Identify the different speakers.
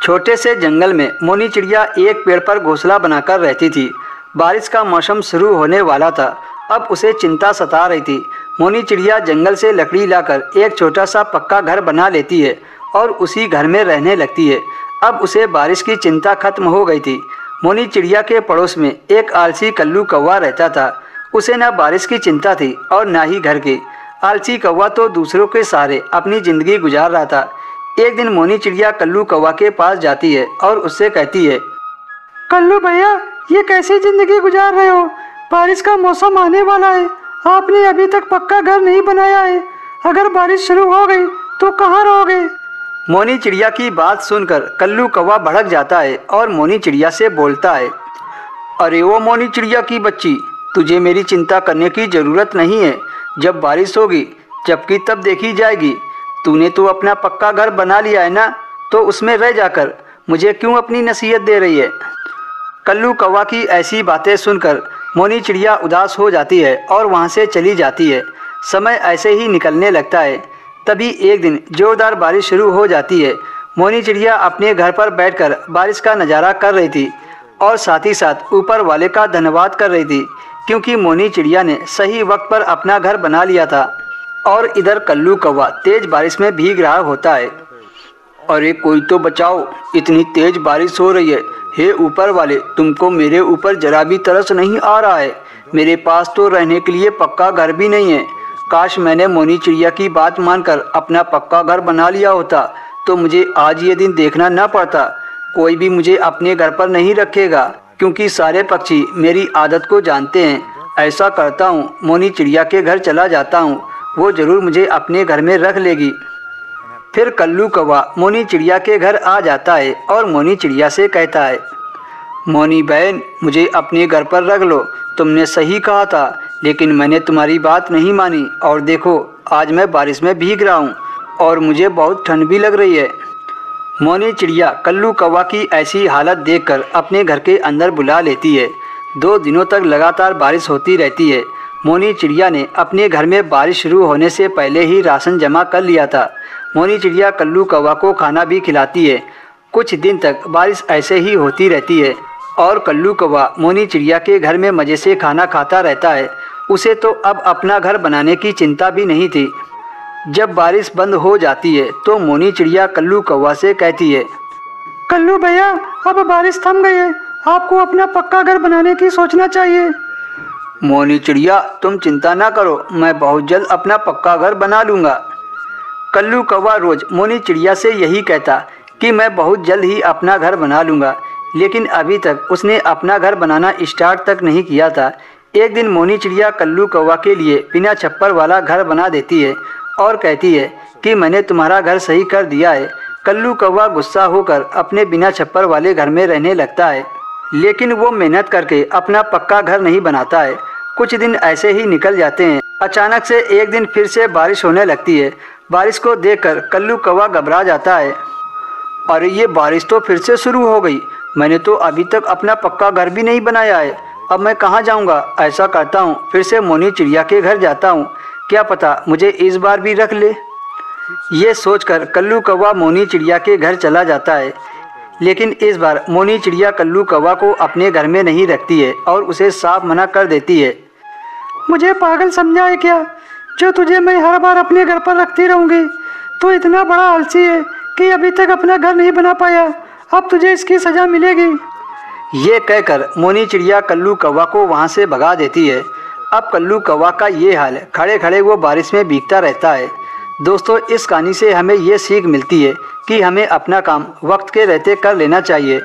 Speaker 1: छोटे से जंगल में मोनी चिड़िया एक पेड़ पर घोंसला बनाकर रहती थी। बारिश का मौसम शुरू होने वाला था। अब उसे चिंता सता रही थी। मोनी चिड़िया जंगल से लकड़ी लाकर एक छोटा सा पक्का घर बना लेती है और उसी घर में रहने लगती है। अब उसे बारिश की चिंता खत्म हो गई थी। मोनी चिड़िया के पड़ोस में एक आलसी कल्लू कौवा रहता था। उसे न बारिश की चिंता थी और न ही घर की। आलसी कौवा तो दूसरों के सहारे अपनी ज़िंदगी गुजार रहा था। एक दिन मोनी चिड़िया कल्लू कौवा के पास जाती है और उससे कहती है,
Speaker 2: कल्लू भैया, ये कैसी जिंदगी गुजार रहे हो? बारिश का मौसम आने वाला है, आपने अभी तक पक्का घर नहीं बनाया है। अगर बारिश शुरू हो गई तो कहाँ रहोगे?
Speaker 1: मोनी चिड़िया की बात सुनकर कल्लू कौवा भड़क जाता है और मोनी चिड़िया से बोलता है, अरे वो मोनी चिड़िया की बच्ची, तुझे मेरी चिंता करने की ज़रूरत नहीं है। जब बारिश होगी जबकि तब देखी जाएगी। तूने तो अपना पक्का घर बना लिया है ना, तो उसमें रह जाकर मुझे क्यों अपनी नसीहत दे रही है? कल्लू कौवा की ऐसी बातें सुनकर मोनी चिड़िया उदास हो जाती है और वहाँ से चली जाती है। समय ऐसे ही निकलने लगता है। तभी एक दिन ज़ोरदार बारिश शुरू हो जाती है। मोनी चिड़िया अपने घर पर बैठकर बारिश का नज़ारा कर रही थी और साथ ही साथ ऊपर वाले का धन्यवाद कर रही थी, क्योंकि मोनी चिड़िया ने सही वक्त पर अपना घर बना लिया था। और इधर कल्लू कौवा तेज बारिश में भीग रहा होता है। अरे कोई तो बचाओ, इतनी तेज बारिश हो रही है। हे ऊपर वाले, तुमको मेरे ऊपर जरा भी तरस नहीं आ रहा है? मेरे पास तो रहने के लिए पक्का घर भी नहीं है। काश मैंने मोनी चिड़िया की बात मानकर अपना पक्का घर बना लिया होता, तो मुझे आज ये दिन देखना न पड़ता। कोई भी मुझे अपने घर पर नहीं रखेगा, क्योंकि सारे पक्षी मेरी आदत को जानते हैं। ऐसा करता हूँ, मोनी चिड़िया के घर चला जाता हूँ, वो ज़रूर मुझे अपने घर में रख लेगी। फिर कल्लू कौवा मोनी चिड़िया के घर आ जाता है और मोनी चिड़िया से कहता है, मोनी बहन, मुझे अपने घर पर रख लो। तुमने सही कहा था, लेकिन मैंने तुम्हारी बात नहीं मानी और देखो आज मैं बारिश में भीग रहा हूँ और मुझे बहुत ठंड भी लग रही है। मोनी चिड़िया कल्लू कौवा की ऐसी हालत देखकर अपने घर के अंदर बुला लेती है। 2 दिनों तक लगातार बारिश होती रहती है। मोनी चिड़िया ने अपने घर में बारिश शुरू होने से पहले ही राशन जमा कर लिया था। मोनी चिड़िया कल्लू कौवा को खाना भी खिलाती है। कुछ दिन तक बारिश ऐसे ही होती रहती है और कल्लू कौवा मोनी चिड़िया के घर में मज़े से खाना खाता रहता है। उसे तो अब अपना घर बनाने की चिंता भी नहीं थी। जब बारिश बंद हो जाती है तो मोनी चिड़िया कल्लू कौवा से कहती है,
Speaker 2: कल्लू भैया, अब बारिश थम गई है, आपको अपना पक्का घर बनाने की सोचना चाहिए।
Speaker 1: मोनी चिड़िया, तुम चिंता ना करो, मैं बहुत जल्द अपना पक्का घर बना लूँगा। कल्लू कौवा रोज़ मोनी चिड़िया से यही कहता कि मैं बहुत जल्द ही अपना घर बना लूँगा, लेकिन अभी तक उसने अपना घर बनाना स्टार्ट तक नहीं किया था। एक दिन मोनी चिड़िया कल्लू कौवा के लिए बिना छप्पर वाला घर बना देती है और कहती है कि मैंने तुम्हारा घर सही कर दिया है। कल्लू कौवा गुस्सा होकर अपने बिना छप्पर वाले घर में रहने लगता है, लेकिन वो मेहनत करके अपना पक्का घर नहीं बनाता है। कुछ दिन ऐसे ही निकल जाते हैं। अचानक से एक दिन फिर से बारिश होने लगती है। बारिश को देखकर कल्लू कौवा घबरा जाता है। अरे ये बारिश तो फिर से शुरू हो गई। मैंने तो अभी तक अपना पक्का घर भी नहीं बनाया है। अब मैं कहाँ जाऊँगा? ऐसा करता हूँ, फिर से मोनी चिड़िया के घर जाता हूँ, क्या पता मुझे इस बार भी रख ले। ये सोचकर कल्लू कौवा मोनी चिड़िया के घर चला जाता है, लेकिन इस बार मोनी चिड़िया कल्लू कौवा को अपने घर में नहीं रखती है और उसे साफ मना कर देती है।
Speaker 2: मुझे पागल समझा है क्या? जो तुझे मैं हर बार अपने घर पर रखती रहूँगी। तू इतना बड़ा आलसी है कि अभी तक अपना घर नहीं बना पाया। अब तुझे इसकी सज़ा मिलेगी।
Speaker 1: ये कहकर मोनी चिड़िया कल्लू कौवा को वहाँ से भगा देती है। अब कल्लू कौवा का ये हाल है, खड़े खड़े वो बारिश में भीगता रहता है। दोस्तों, इस कहानी से हमें ये सीख मिलती है कि हमें अपना काम वक्त के रहते कर लेना चाहिए।